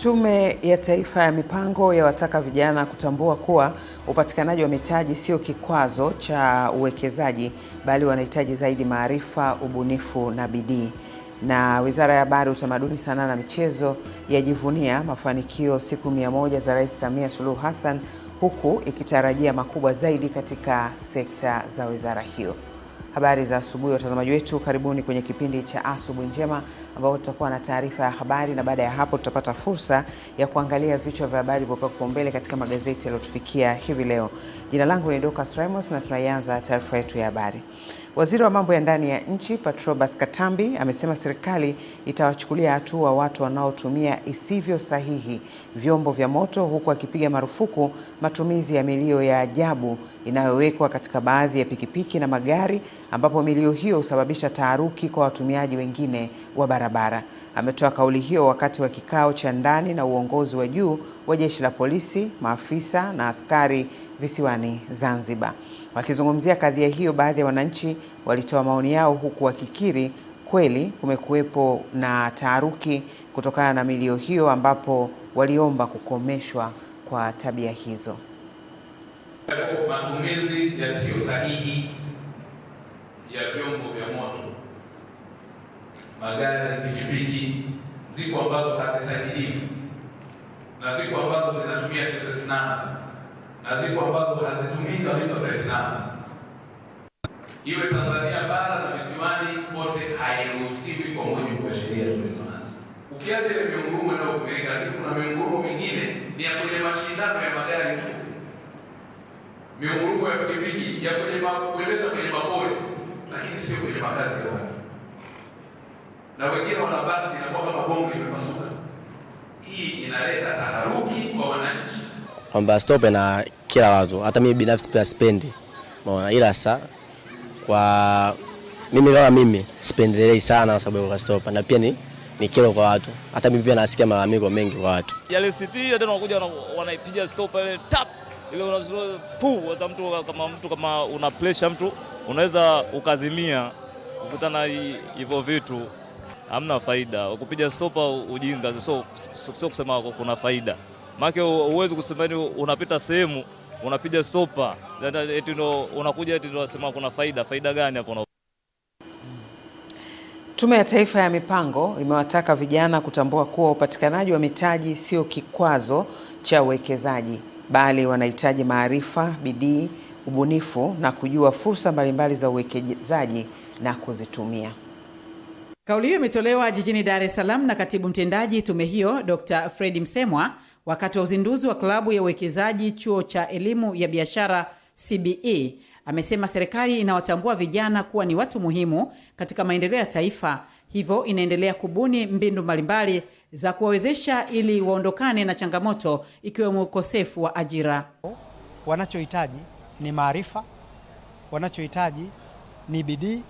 Tume ya Taifa ya Mipango yawataka vijana kutambua kuwa upatikanaji wa mitaji sio kikwazo cha uwekezaji, bali wanahitaji zaidi maarifa, ubunifu na bidii. Na Wizara ya Habari, Utamaduni, Sanaa na Michezo yajivunia mafanikio siku 100 za Rais Samia Suluhu Hassan, huku ikitarajia makubwa zaidi katika sekta za wizara hiyo. Habari za asubuhi watazamaji wetu, karibuni kwenye kipindi cha Asubuhi Njema ambapo tutakuwa na taarifa ya habari, na baada ya hapo tutapata fursa ya kuangalia vichwa vya habari vilivyopewa kipaumbele katika magazeti yaliyotufikia hivi leo. Jina langu ni Dorcas Ramos na tunaianza taarifa yetu ya habari. Waziri wa mambo ya ndani ya nchi Patrobas Katambi amesema serikali itawachukulia hatua watu wanaotumia isivyo sahihi vyombo vya moto, huku akipiga marufuku matumizi ya milio ya ajabu inayowekwa katika baadhi ya pikipiki na magari, ambapo milio hiyo husababisha taharuki kwa watumiaji wengine wa barabara. Ametoa kauli hiyo wakati wa kikao cha ndani na uongozi wa juu wa Jeshi la Polisi, maafisa na askari visiwani Zanzibar. Wakizungumzia kadhia hiyo, baadhi ya wananchi walitoa maoni yao, huku wakikiri kweli kumekuwepo na taharuki kutokana na milio hiyo, ambapo waliomba kukomeshwa kwa tabia hizo. Matumizi yasiyo sahihi ya vyombo vya moto, magari, pikipiki, ziko ambazo hazisajiliwi na ziko ambazo zinatumia chassis number na ziko ambazo hazitumii kabisa plate number. Iwe Tanzania bara na visiwani kote hairuhusiwi kwa mujibu wa sheria tulizonazo. Ukiacha ile miungurumo inayokubalika, lakini kuna miungurumo mingine ni ya kwenye mashindano ya magari tu. Miungurumo ya pikipiki ya kwenye kuendesha kwenye mapole, lakini sio kwenye makazi ya watu. Na wengine wana basi na kwa mabongo imepasuka. Hii inaleta taharuki kwa wananchi. Kwamba stop na kila watu, hata mimi binafsi pia sipendi. Unaona, ila sasa kwa mimi sipendelei sana kwa sababu ya stop, na pia ni kero kwa watu. Hata mimi pia nasikia malalamiko mengi kwa watu. Yale city tena wanakuja wanaipiga stop ile tap ile unazua pu, hata mtu kama una pressure mtu unaweza ukazimia. Ukutana hivyo vitu hamna faida. Kupiga stop ujinga, sio kusema kuna faida. Maana uwezi kusema ni unapita sehemu unapiga stopa eti ndo unakuja eti ndo unasema kuna faida gani hapo? Tume ya Taifa ya Mipango imewataka vijana kutambua kuwa upatikanaji wa mitaji sio kikwazo cha uwekezaji, bali wanahitaji maarifa, bidii, ubunifu na kujua fursa mbalimbali za uwekezaji na kuzitumia. Kauli hiyo imetolewa jijini Dar es Salaam na katibu mtendaji tume hiyo Dr. Fred Msemwa wakati wa uzinduzi wa klabu ya uwekezaji chuo cha elimu ya biashara CBE. Amesema serikali inawatambua vijana kuwa ni watu muhimu katika maendeleo ya taifa, hivyo inaendelea kubuni mbinu mbalimbali za kuwawezesha ili waondokane na changamoto ikiwemo ukosefu wa ajira. Wanachohitaji ni maarifa, wanachohitaji ni bidii,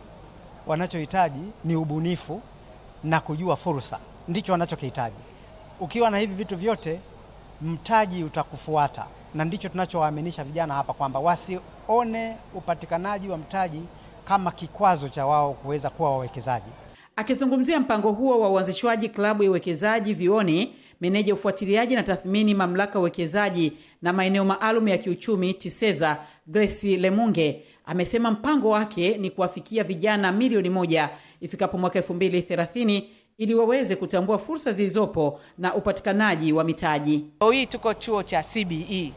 wanachohitaji ni ubunifu na kujua fursa. Ndicho wanachokihitaji. Ukiwa na hivi vitu vyote, mtaji utakufuata, na ndicho tunachowaaminisha vijana hapa kwamba wasione upatikanaji wa mtaji kama kikwazo cha wao kuweza kuwa wawekezaji. Akizungumzia mpango huo wa uanzishwaji klabu ya uwekezaji vioni, meneja ufuatiliaji na tathmini mamlaka uwekezaji na maeneo maalum ya kiuchumi TISEZA Grace Lemunge amesema mpango wake ni kuwafikia vijana milioni 1 ifikapo mwaka 2030 ili waweze kutambua fursa zilizopo na upatikanaji wa mitaji. Hii tuko chuo cha CBE.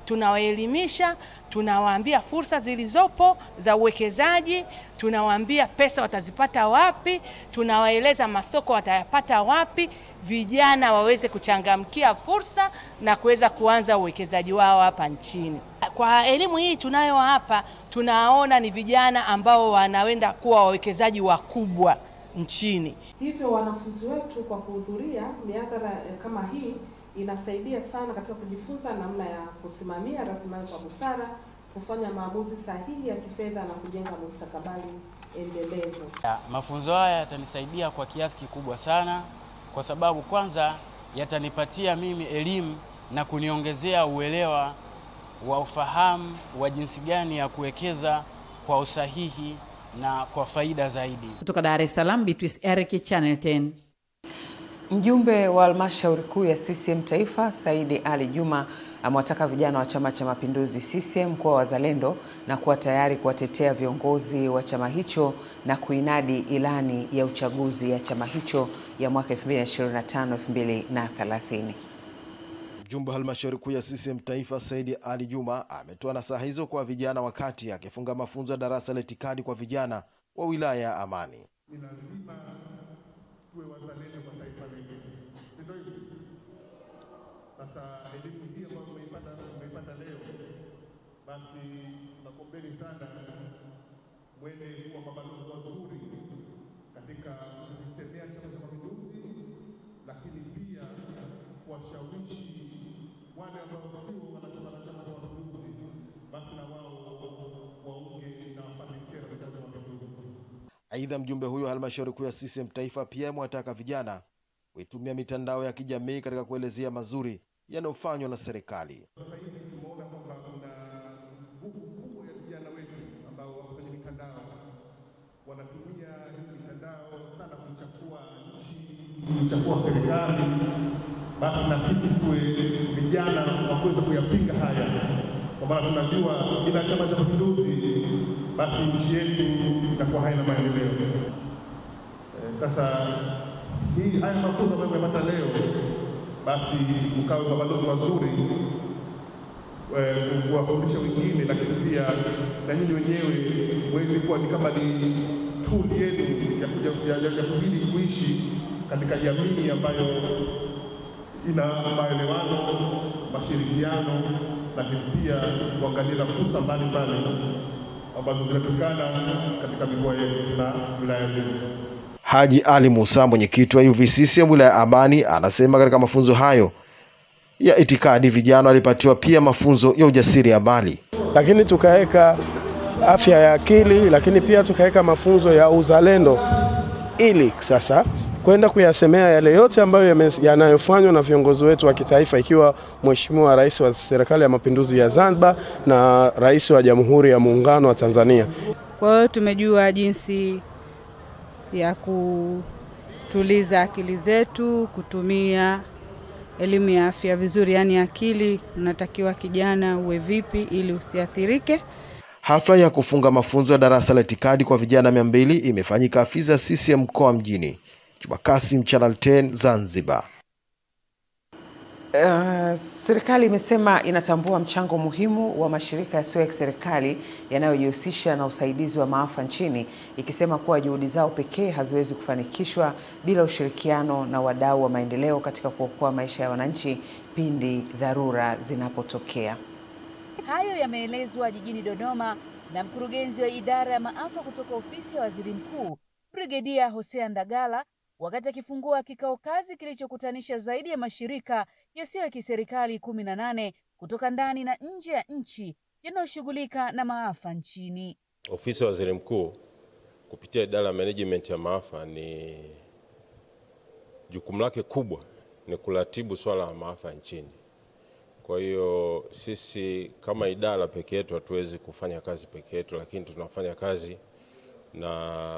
Tunawaelimisha, tunawaambia fursa zilizopo za uwekezaji, tunawaambia pesa watazipata wapi, tunawaeleza masoko watayapata wapi, vijana waweze kuchangamkia fursa na kuweza kuanza uwekezaji wao hapa nchini. Kwa elimu hii tunayo hapa, tunaona ni vijana ambao wanawenda kuwa wawekezaji wakubwa nchini. Hivyo wanafunzi wetu kwa kuhudhuria mihadhara kama hii inasaidia sana katika kujifunza namna ya kusimamia rasilimali kwa busara, kufanya maamuzi sahihi ya kifedha na kujenga mustakabali endelevu. Mafunzo haya yatanisaidia kwa kiasi kikubwa sana, kwa sababu kwanza yatanipatia mimi elimu na kuniongezea uelewa wa ufahamu wa jinsi gani ya kuwekeza kwa usahihi na kwa faida zaidi. Kutoka Dar es Salaam, Beatrice Eric, Channel 10. Mjumbe wa halmashauri kuu ya CCM Taifa, Saidi Ali Juma, amewataka vijana wa Chama cha Mapinduzi CCM kuwa wazalendo na kuwa tayari kuwatetea viongozi wa chama hicho na kuinadi ilani ya uchaguzi ya chama hicho ya mwaka 2025-2030. Mjumbe wa halmashauri kuu ya CCM Taifa, Saidi Ali Juma, ametoa nasaha hizo kwa vijana wakati akifunga mafunzo ya darasa la itikadi kwa vijana wa wilaya ya Amani. Ni lazima tuwe wazalendo kwa taifa letu. Ndio hivyo. Sasa elimu hii ambayo tumeipata leo, basi nakuombeni sana mwende kuwa mabalozi wazuri katika kusemea Chama cha Mapinduzi, lakini pia kuwashawishi wale ambao sio wanachama na Chama cha Mapinduzi, basi na wao waunge na wafanye sera za Chama cha Mapinduzi. Aidha, mjumbe huyo halmashauri kuu ya CCM Taifa pia amewataka vijana kuitumia mitandao ya kijamii katika kuelezea mazuri yanayofanywa na serikali. Sasa hivi tumeona kwamba kuna nguvu kubwa ya vijana wetu ambao wako kwenye mitandao, wanatumia hii mitandao sana kuchafua nchi, kuchafua serikali. Basi na sisi tuwe vijana wa kuweza kuyapinga haya, kwa maana tunajua bila Chama cha Mapinduzi basi nchi yetu itakuwa haina maendeleo. Sasa haya mafunzo ambayo tumepata leo, basi mkawe mabalozi wazuri kuwafundisha wengine, lakini pia na nyinyi wenyewe mwezi kuwa ni kama ni tool yenu ya kuzidi kuishi katika jamii ambayo ina maelewano, mashirikiano, lakini pia kuangalia fursa mbalimbali ambazo zinatokana katika mikoa yetu na wilaya zetu. Haji Ali Musa, mwenyekiti wa UVCCM wilaya Amani, anasema katika mafunzo hayo ya itikadi vijana walipatiwa pia mafunzo ya ujasiriamali. Lakini tukaweka afya ya akili, lakini pia tukaweka mafunzo ya uzalendo ili sasa kwenda kuyasemea yale yote ambayo yanayofanywa na viongozi wetu wa kitaifa, ikiwa Mheshimiwa Rais wa Serikali ya Mapinduzi ya Zanzibar na Rais wa Jamhuri ya Muungano wa Tanzania. Kwa hiyo tumejua jinsi ya kutuliza akili zetu, kutumia elimu ya afya vizuri, yani akili unatakiwa kijana uwe vipi ili usiathirike. Hafla ya kufunga mafunzo ya darasa la itikadi kwa vijana 200 imefanyika afisi ya CCM mkoa mjini. Kasim, Channel 10, Zanzibar. Serikali imesema inatambua mchango muhimu wa mashirika yasiyo ya kiserikali yanayojihusisha na usaidizi wa maafa nchini, ikisema kuwa juhudi zao pekee haziwezi kufanikishwa bila ushirikiano na wadau wa maendeleo katika kuokoa maisha ya wananchi pindi dharura zinapotokea. Hayo yameelezwa jijini Dodoma na mkurugenzi wa idara ya maafa kutoka ofisi ya Waziri Mkuu, Brigedia Hosea Ndagala, wakati akifungua kikao kazi kilichokutanisha zaidi ya mashirika yasiyo ya kiserikali 18 kutoka ndani na nje ya nchi yanayoshughulika na maafa nchini. Ofisi ya Waziri Mkuu kupitia idara ya management ya maafa, ni jukumu lake kubwa ni kuratibu swala la maafa nchini. Kwa hiyo sisi kama idara pekee yetu hatuwezi kufanya kazi pekee yetu, lakini tunafanya kazi na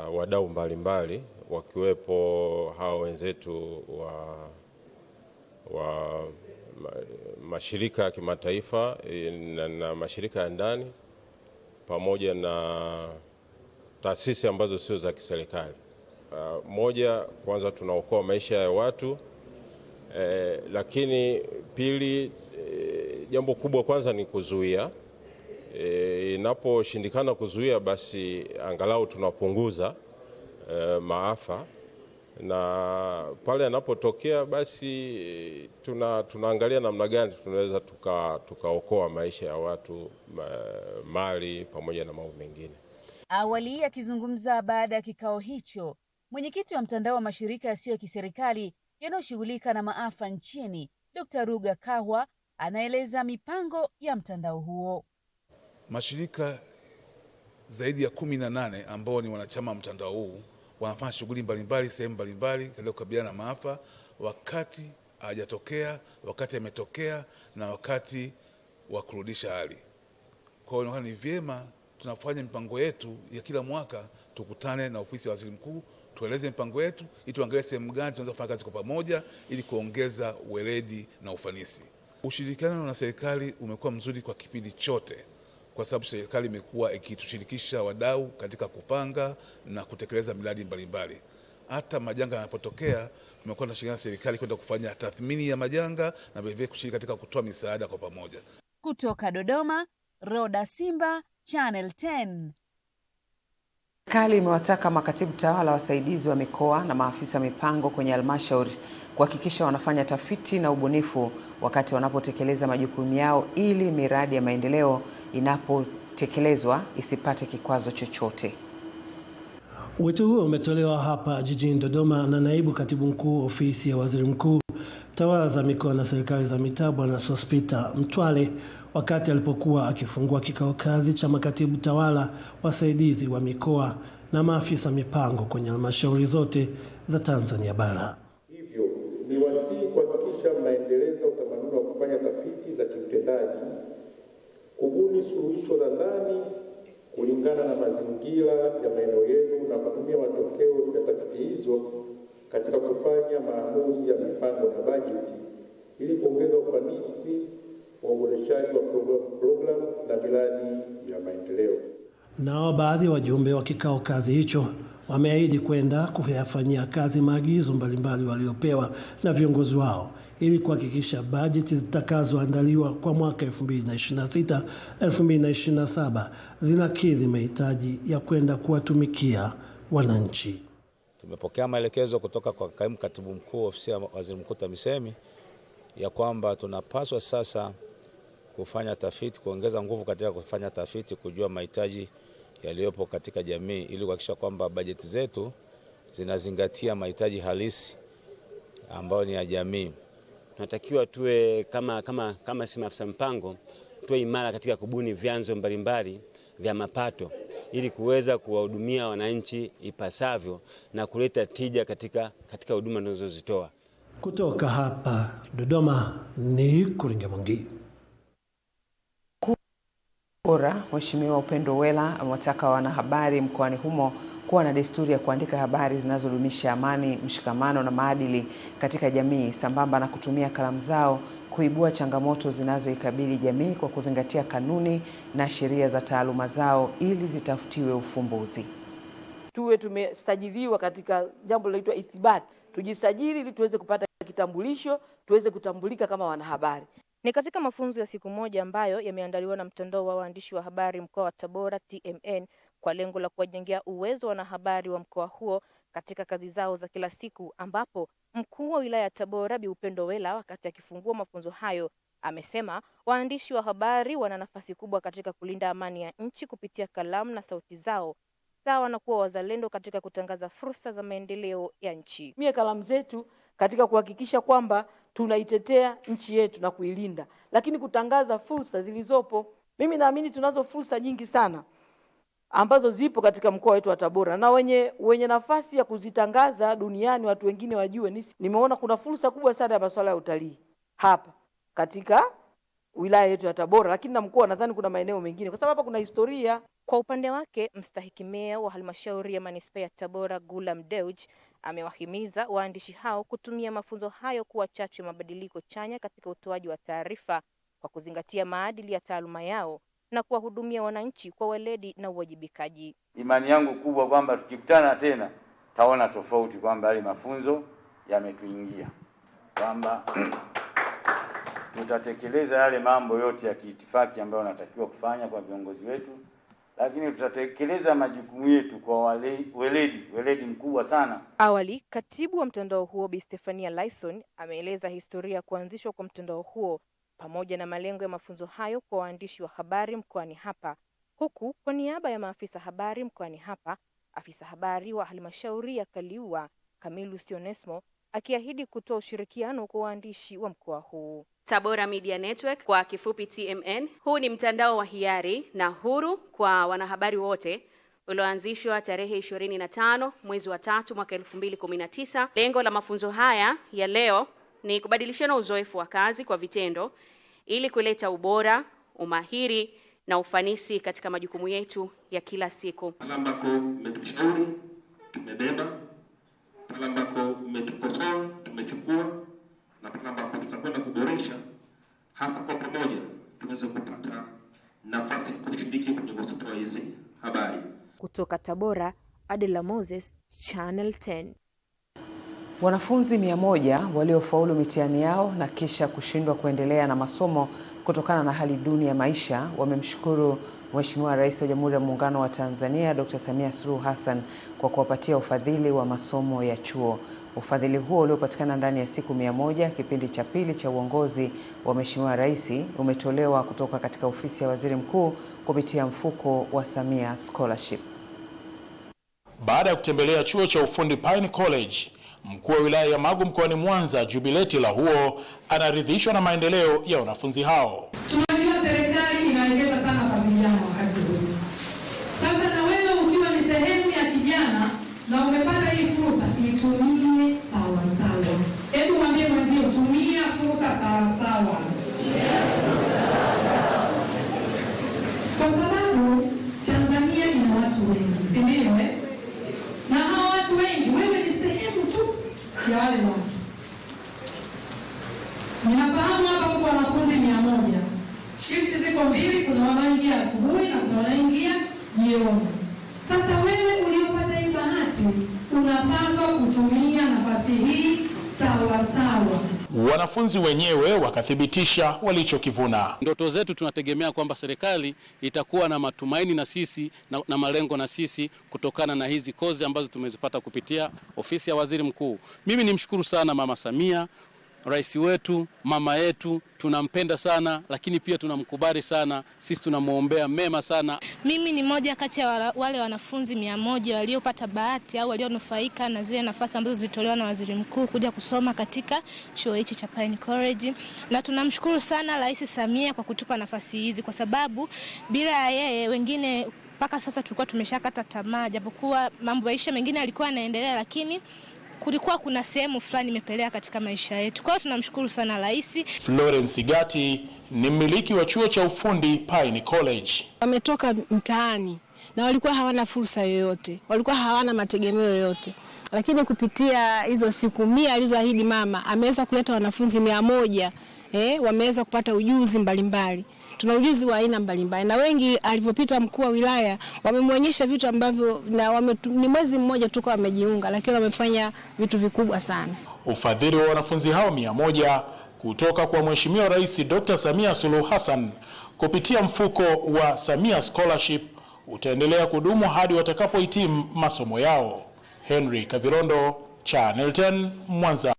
wadau mbalimbali, wakiwepo hao wenzetu wa mashirika ya kimataifa na mashirika ya ndani, pamoja na taasisi ambazo sio za kiserikali. Moja, kwanza tunaokoa maisha ya watu, lakini pili, jambo kubwa kwanza ni kuzuia. Inaposhindikana kuzuia, basi angalau tunapunguza maafa, na pale yanapotokea basi tunaangalia namna gani tunaweza tukaokoa maisha ya watu, mali pamoja na mambo mengine. Awali akizungumza baada ya kikao hicho, mwenyekiti wa mtandao wa mashirika yasiyo ya kiserikali yanayoshughulika na maafa nchini, Dr. Ruga Kahwa, anaeleza mipango ya mtandao huo. Mashirika zaidi ya 18 ambao ni wanachama mtandao huu wanafanya shughuli mbalimbali sehemu mbalimbali katika kukabiliana na maafa, wakati hajatokea, wakati yametokea, na wakati wa kurudisha hali. Kwa hiyo ni vyema tunafanya mipango yetu ya kila mwaka, tukutane na ofisi ya Waziri Mkuu tueleze mipango yetu ili tuangalie sehemu gani tunaweza kufanya kazi kwa pamoja ili kuongeza weledi na ufanisi. Ushirikiano na serikali umekuwa mzuri kwa kipindi chote, kwa sababu serikali imekuwa ikitushirikisha wadau katika kupanga na kutekeleza miradi mbalimbali. Hata majanga yanapotokea, tumekuwa tunashirikiana na serikali kwenda kufanya tathmini ya majanga na vilevile kushiriki katika kutoa misaada kwa pamoja. Kutoka Dodoma, Roda Simba, Channel 10. Serikali imewataka makatibu tawala, wasaidizi wa mikoa na maafisa mipango kwenye halmashauri kuhakikisha wanafanya tafiti na ubunifu wakati wanapotekeleza majukumu yao ili miradi ya maendeleo inapotekelezwa isipate kikwazo chochote. Wito huo umetolewa hapa jijini Dodoma na naibu katibu mkuu ofisi ya waziri mkuu, tawala za mikoa na serikali za mitaa, Bwana Sospita Mtwale, wakati alipokuwa akifungua kikao kazi cha makatibu tawala, wasaidizi wa mikoa na maafisa mipango kwenye halmashauri zote za Tanzania bara. Hivyo ni wasihi kuhakikisha mnaendeleza utamaduni wa kufanya tafiti za kiutendaji, kubuni suluhisho za ndani kulingana na mazingira ya maeneo yenu na kutumia matokeo ya tafiti hizo katika kufanya maamuzi ya mipango na bajeti ili kuongeza ufanisi wa uboreshaji wa programu na miradi ya maendeleo. Nao baadhi ya wajumbe wa kikao kazi hicho wameahidi kwenda kuyafanyia kazi maagizo mbalimbali waliopewa na viongozi wao ili kuhakikisha bajeti zitakazoandaliwa kwa mwaka 2026-2027 zinakidhi mahitaji ya kwenda kuwatumikia wananchi. Tumepokea maelekezo kutoka kwa kaimu katibu mkuu ofisi ya waziri mkuu TAMISEMI ya kwamba tunapaswa sasa kufanya tafiti, kuongeza nguvu katika kufanya tafiti, kujua mahitaji yaliyopo katika jamii ili kuhakikisha kwamba bajeti zetu zinazingatia mahitaji halisi ambayo ni ya jamii. Tunatakiwa tuwe kama si maafisa mpango, tuwe imara katika kubuni vyanzo mbalimbali vya mapato ili kuweza kuwahudumia wananchi ipasavyo na kuleta tija katika huduma tunazozitoa. Kutoka hapa Dodoma ni Kuringe Mwangi. Bora Mheshimiwa Upendo Wela amewataka wanahabari mkoani humo kuwa na desturi ya kuandika habari zinazodumisha amani, mshikamano na maadili katika jamii, sambamba na kutumia kalamu zao kuibua changamoto zinazoikabili jamii kwa kuzingatia kanuni na sheria za taaluma zao ili zitafutiwe ufumbuzi. Tuwe tumesajiliwa katika jambo linaloitwa ithibati. Tujisajili ili tuweze kupata kitambulisho, tuweze kutambulika kama wanahabari. Ni katika mafunzo ya siku moja ambayo yameandaliwa na mtandao wa waandishi wa habari mkoa wa Tabora TMN kwa lengo la kuwajengea uwezo wanahabari wa mkoa huo katika kazi zao za kila siku, ambapo mkuu wa wilaya ya Tabora Bi Upendo Wela wakati akifungua mafunzo hayo amesema waandishi wa habari wana nafasi kubwa katika kulinda amani ya nchi kupitia kalamu na sauti zao, sawa na kuwa wazalendo katika kutangaza fursa za maendeleo ya nchi. Mie kalamu zetu katika kuhakikisha kwamba tunaitetea nchi yetu na kuilinda, lakini kutangaza fursa zilizopo. Mimi naamini tunazo fursa nyingi sana ambazo zipo katika mkoa wetu wa Tabora na wenye nafasi ya kuzitangaza duniani watu wengine wajue. Nimeona kuna fursa kubwa sana ya masuala ya utalii hapa katika wilaya yetu ya Tabora, lakini na mkoa nadhani kuna maeneo mengine kwa sababu hapa kuna historia. Kwa upande wake, mstahiki meya wa halmashauri ya manispaa ya Tabora Gulam Dewji amewahimiza waandishi hao kutumia mafunzo hayo kuwa chachu ya mabadiliko chanya katika utoaji wa taarifa kwa kuzingatia maadili ya taaluma yao na kuwahudumia wananchi kwa weledi na uwajibikaji. Imani yangu kubwa kwamba tukikutana tena taona tofauti, kwamba yale mafunzo yametuingia, kwamba tutatekeleza yale mambo yote ya kiitifaki ambayo natakiwa kufanya kwa viongozi wetu, lakini tutatekeleza majukumu yetu kwa weledi mkubwa sana. Awali, katibu wa mtandao huo Bi Stefania Lyson ameeleza historia ya kuanzishwa kwa mtandao huo pamoja na malengo ya mafunzo hayo kwa waandishi wa habari mkoani hapa, huku kwa niaba ya maafisa habari mkoani hapa, afisa habari wa halmashauri ya Kaliua Camillus Onesmo akiahidi kutoa ushirikiano kwa waandishi wa mkoa huu. Tabora Media Network kwa kifupi TMN. Huu ni mtandao wa hiari na huru kwa wanahabari wote ulioanzishwa tarehe 25 mwezi wa 3 mwaka 2019. Lengo la mafunzo haya ya leo ni kubadilishana uzoefu wa kazi kwa vitendo ili kuleta ubora, umahiri na ufanisi katika majukumu yetu ya kila siku. Ambako mmetushauri tumebeba pale ambako umetukosoa tumechukua, na pale ambako tutakwenda kuboresha, hasa kwa pamoja tunaweza kupata nafasi kushiriki kwenye kutoa hizi habari. Kutoka Tabora, Adela Moses, Channel 10. Wanafunzi 100 waliofaulu mitihani yao na kisha kushindwa kuendelea na masomo kutokana na hali duni ya maisha wamemshukuru Mheshimiwa Rais wa Jamhuri ya Muungano wa Tanzania Dr. Samia Suluhu Hassan kwa kuwapatia ufadhili wa masomo ya chuo. Ufadhili huo uliopatikana ndani ya siku 100 kipindi cha pili cha uongozi wa Mheshimiwa Rais umetolewa kutoka katika ofisi ya Waziri Mkuu kupitia mfuko wa Samia Scholarship. Baada ya kutembelea chuo cha ufundi Pine College, mkuu wa wilaya ya Magu mkoani Mwanza Jubileti Lahuo anaridhishwa na maendeleo ya wanafunzi hao. Tunajua serikali inawekeza sana kwa vijana wakati huu. Sasa na wewe ukiwa ni sehemu ya kijana na umepata hii fursa, itumie sawa sawa. Hebu mwambie mwenzio, tumia fursa sawa sawa. Kwa sababu Tanzania ina watu wengi, si ndio? Na hao watu wengi, wewe ni sehemu tu ya wale watu. Ninafahamu hapa kwa wanafunzi 100. Shift ziko mbili, kuna wanaoingia asubuhi na kuna wanaoingia jioni. Sasa wewe uliopata hii bahati, unapaswa kutumia nafasi hii sawa sawa. Wanafunzi wenyewe wakathibitisha walichokivuna. Ndoto zetu tunategemea kwamba serikali itakuwa na matumaini na sisi na malengo na sisi kutokana na hizi kozi ambazo tumezipata kupitia ofisi ya Waziri Mkuu. Mimi nimshukuru sana Mama Samia, Rais wetu, mama yetu, tunampenda sana, lakini pia tunamkubali sana. Sisi tunamuombea mema sana. Mimi ni moja kati ya wale wanafunzi 100 waliopata bahati au walionufaika na zile nafasi ambazo zilitolewa na Waziri Mkuu kuja kusoma katika chuo hichi cha Pine College. Na tunamshukuru sana Rais Samia kwa kutupa nafasi hizi, kwa sababu bila yeye wengine mpaka sasa tulikuwa tumeshakata tamaa, japokuwa mambo maisha mengine yalikuwa yanaendelea, lakini kulikuwa kuna sehemu fulani imepelea katika maisha yetu. Kwa hiyo tunamshukuru sana Rais. Florence Gati ni mmiliki wa chuo cha ufundi Pine College. Wametoka mtaani na walikuwa hawana fursa yoyote, walikuwa hawana mategemeo yoyote. Lakini kupitia hizo siku 100 alizoahidi mama, ameweza kuleta wanafunzi 100, wameweza kupata ujuzi mbalimbali. Tuna ujuzi wa aina mbalimbali na wengi alipopita mkuu wa wilaya wamemwonyesha vitu ambavyo ni mwezi mmoja tu kwa wamejiunga, lakini wamefanya vitu vikubwa sana. Ufadhili wa wanafunzi hao 100 kutoka kwa Mheshimiwa Rais Dr. Samia Suluhu Hassan kupitia mfuko wa Samia Scholarship utaendelea kudumu hadi watakapohitimu masomo yao. Henry Kavirondo, Channel 10, Mwanza.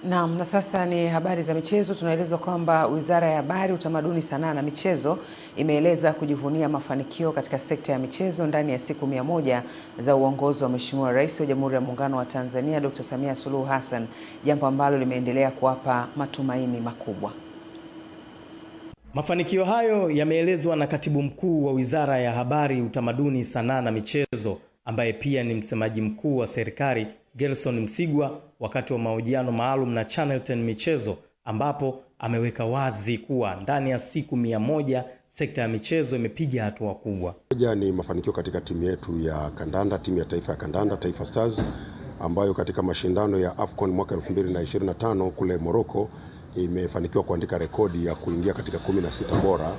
Naam, na sasa ni habari za michezo. Tunaelezwa kwamba Wizara ya Habari, Utamaduni, Sanaa na Michezo imeeleza kujivunia mafanikio katika sekta ya michezo ndani ya siku 100 za uongozi wa Mheshimiwa Rais wa Jamhuri ya Muungano wa Tanzania Dr. Samia Suluhu Hassan, jambo ambalo limeendelea kuwapa matumaini makubwa. Mafanikio hayo yameelezwa na Katibu Mkuu wa Wizara ya Habari, Utamaduni, Sanaa na Michezo ambaye pia ni msemaji mkuu wa serikali Gelson Msigwa wakati wa mahojiano maalum na Channel 10 Michezo, ambapo ameweka wazi kuwa ndani ya siku 100 sekta ya michezo imepiga hatua kubwa. Moja ni mafanikio katika timu yetu ya kandanda, timu ya taifa ya kandanda, Taifa Stars, ambayo katika mashindano ya AFCON mwaka 2025 kule Morocco imefanikiwa kuandika rekodi ya kuingia katika 16 bora.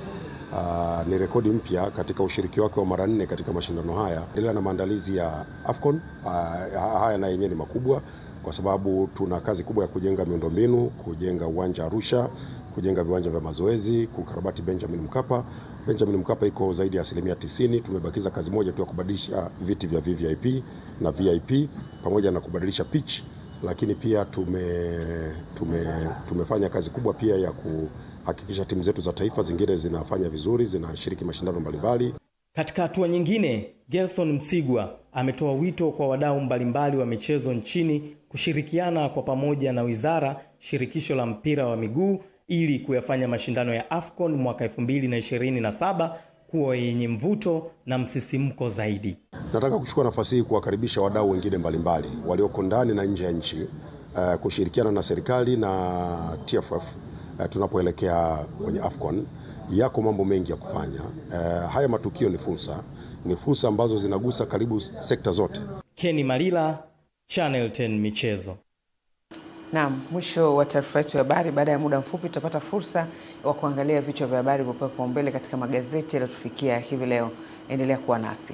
Ni rekodi mpya katika ushiriki wake wa mara 4 katika mashindano haya. Endelea na maandalizi ya AFCON, haya na yenyewe ni makubwa kwa sababu tuna kazi kubwa ya kujenga miundombinu, kujenga uwanja Arusha, kujenga viwanja vya mazoezi, kukarabati Benjamin Mkapa. Benjamin Mkapa iko zaidi ya 90%. Tumebakiza kazi moja tu ya kubadilisha viti vya VVIP na VIP pamoja na kubadilisha pitch, lakini pia tumefanya kazi kubwa pia ya kuhakikisha timu zetu za taifa zingine zinafanya vizuri, zinashiriki mashindano mbalimbali. Katika hatua nyingine, Gelson Msigwa ametoa wito kwa wadau mbalimbali wa michezo nchini kushirikiana kwa pamoja na wizara, shirikisho la mpira wa miguu ili kuyafanya mashindano ya AFCON mwaka 2027 kuwa yenye mvuto na msisimko zaidi. Nataka kuchukua nafasi hii kuwakaribisha wadau wengine mbalimbali walioko ndani na nje ya nchi kushirikiana na serikali na TFF tunapoelekea kwenye AFCON. Yako mambo mengi ya kufanya. Haya matukio ni fursa ambazo zinagusa karibu sekta zote. Kenny Malila, Channel 10 Michezo. Naam, mwisho wa taarifa yetu ya habari. Baada ya muda mfupi tutapata fursa wa kuangalia vichwa vya habari vilivyopangwa mbele katika magazeti yaliyotufikia hivi leo. Endelea kuwa nasi.